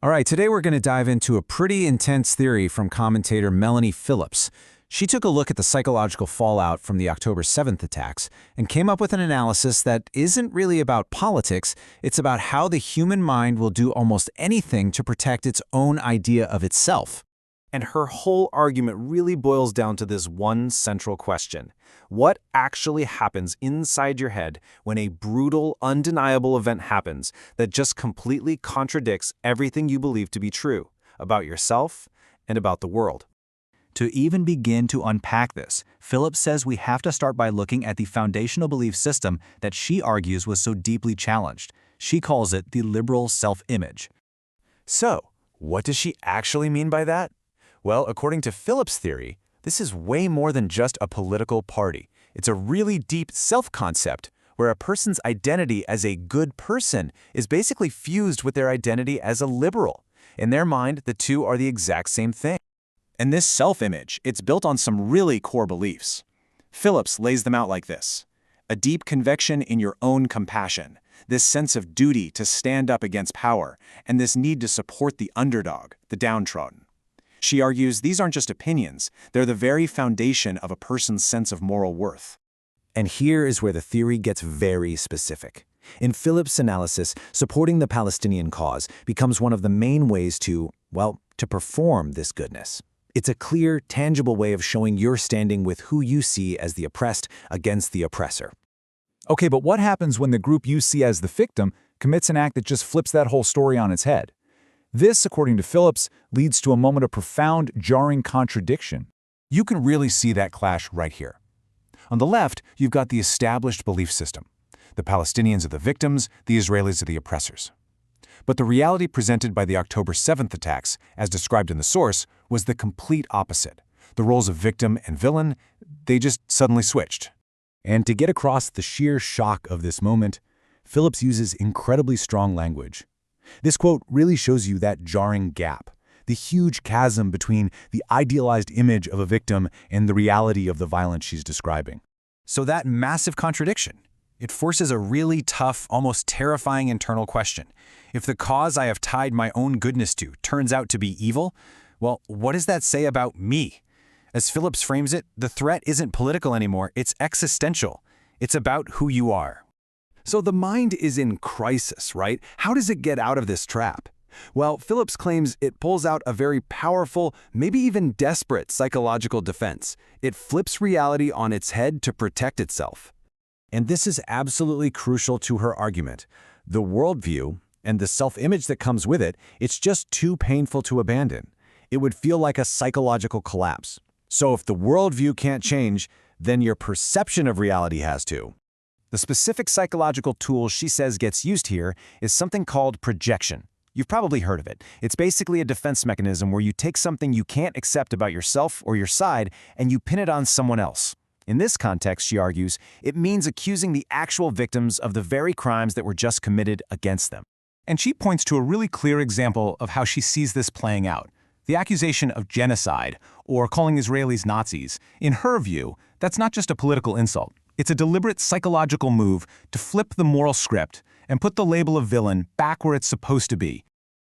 All right, today we're going to dive into a pretty intense theory from commentator Melanie Phillips. She took a look at the psychological fallout from the October 7th attacks and came up with an analysis that isn't really about politics, it's about how the human mind will do almost anything to protect its own idea of itself. And her whole argument really boils down to this one central question. What actually happens inside your head when a brutal, undeniable event happens that just completely contradicts everything you believe to be true about yourself and about the world? To even begin to unpack this, Phillips says we have to start by looking at the foundational belief system that she argues was so deeply challenged. She calls it the liberal self-image. So, what does she actually mean by that? Well, according to Phillips' theory, this is way more than just a political party. It's a really deep self-concept where a person's identity as a good person is basically fused with their identity as a liberal. In their mind, the two are the exact same thing. And this self-image, it's built on some really core beliefs. Phillips lays them out like this: a deep conviction in your own compassion, this sense of duty to stand up against power, and this need to support the underdog, the downtrodden. She argues these aren't just opinions, they're the very foundation of a person's sense of moral worth. And here is where the theory gets very specific. In Phillips' analysis, supporting the Palestinian cause becomes one of the main ways to perform this goodness. It's a clear, tangible way of showing you're standing with who you see as the oppressed against the oppressor. Okay, but what happens when the group you see as the victim commits an act that just flips that whole story on its head? This, according to Phillips, leads to a moment of profound, jarring contradiction. You can really see that clash right here. On the left, you've got the established belief system. The Palestinians are the victims, the Israelis are the oppressors. But the reality presented by the October 7th attacks, as described in the source, was the complete opposite. The roles of victim and villain, they just suddenly switched. And to get across the sheer shock of this moment, Phillips uses incredibly strong language. This quote really shows you that jarring gap, the huge chasm between the idealized image of a victim and the reality of the violence she's describing. So that massive contradiction, it forces a really tough, almost terrifying internal question. If the cause I have tied my own goodness to turns out to be evil, well, what does that say about me? As Phillips frames it, the threat isn't political anymore, it's existential. It's about who you are. So the mind is in crisis, right? How does it get out of this trap? Well, Phillips claims it pulls out a very powerful, maybe even desperate psychological defense. It flips reality on its head to protect itself. And this is absolutely crucial to her argument. The worldview and the self-image that comes with it, it's just too painful to abandon. It would feel like a psychological collapse. So if the worldview can't change, then your perception of reality has to. The specific psychological tool she says gets used here is something called projection. You've probably heard of it. It's basically a defense mechanism where you take something you can't accept about yourself or your side and you pin it on someone else. In this context, she argues, it means accusing the actual victims of the very crimes that were just committed against them. And she points to a really clear example of how she sees this playing out. The accusation of genocide, or calling Israelis Nazis. In her view, that's not just a political insult. It's a deliberate psychological move to flip the moral script and put the label of villain back where it's supposed to be.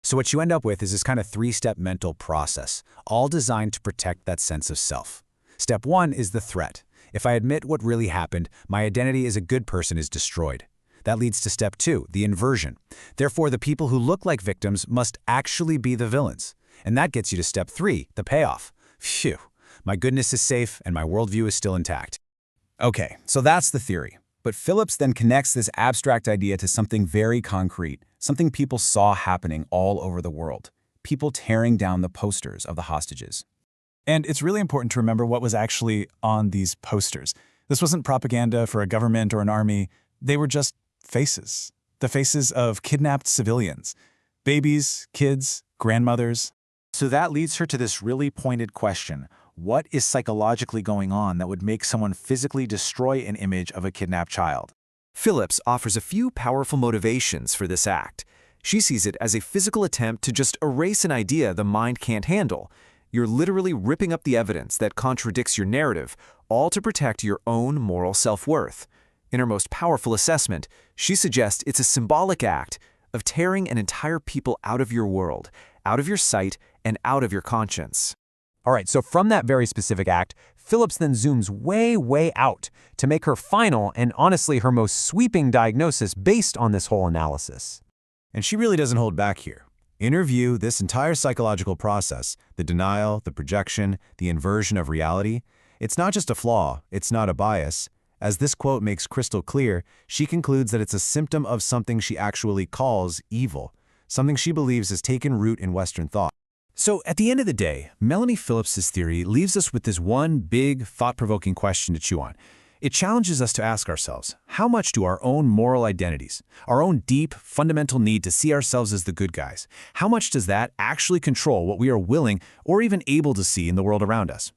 So what you end up with is this kind of three-step mental process, all designed to protect that sense of self. Step one is the threat. If I admit what really happened, my identity as a good person is destroyed. That leads to step two, the inversion. Therefore, the people who look like victims must actually be the villains. And that gets you to step three, the payoff. Phew, my goodness is safe and my worldview is still intact. Okay, so that's the theory. But Phillips then connects this abstract idea to something very concrete, something people saw happening all over the world. People tearing down the posters of the hostages. And it's really important to remember what was actually on these posters. This wasn't propaganda for a government or an army. They were just faces. The faces of kidnapped civilians. Babies, kids, grandmothers. So that leads her to this really pointed question. What is psychologically going on that would make someone physically destroy an image of a kidnapped child? Phillips offers a few powerful motivations for this act. She sees it as a physical attempt to just erase an idea the mind can't handle. You're literally ripping up the evidence that contradicts your narrative, all to protect your own moral self-worth. In her most powerful assessment, she suggests it's a symbolic act, of tearing an entire people out of your world, out of your sight, and out of your conscience. All right, so from that very specific act, Phillips then zooms way out to make her final and honestly her most sweeping diagnosis based on this whole analysis. And she really doesn't hold back here. In her view, this entire psychological process, the denial, the projection, the inversion of reality, it's not just a flaw, it's not a bias. As this quote makes crystal clear, she concludes that it's a symptom of something she actually calls evil, something she believes has taken root in Western thought. So at the end of the day, Melanie Phillips's theory leaves us with this one big, thought-provoking question to chew on. It challenges us to ask ourselves, how much do our own moral identities, our own deep, fundamental need to see ourselves as the good guys, how much does that actually control what we are willing or even able to see in the world around us?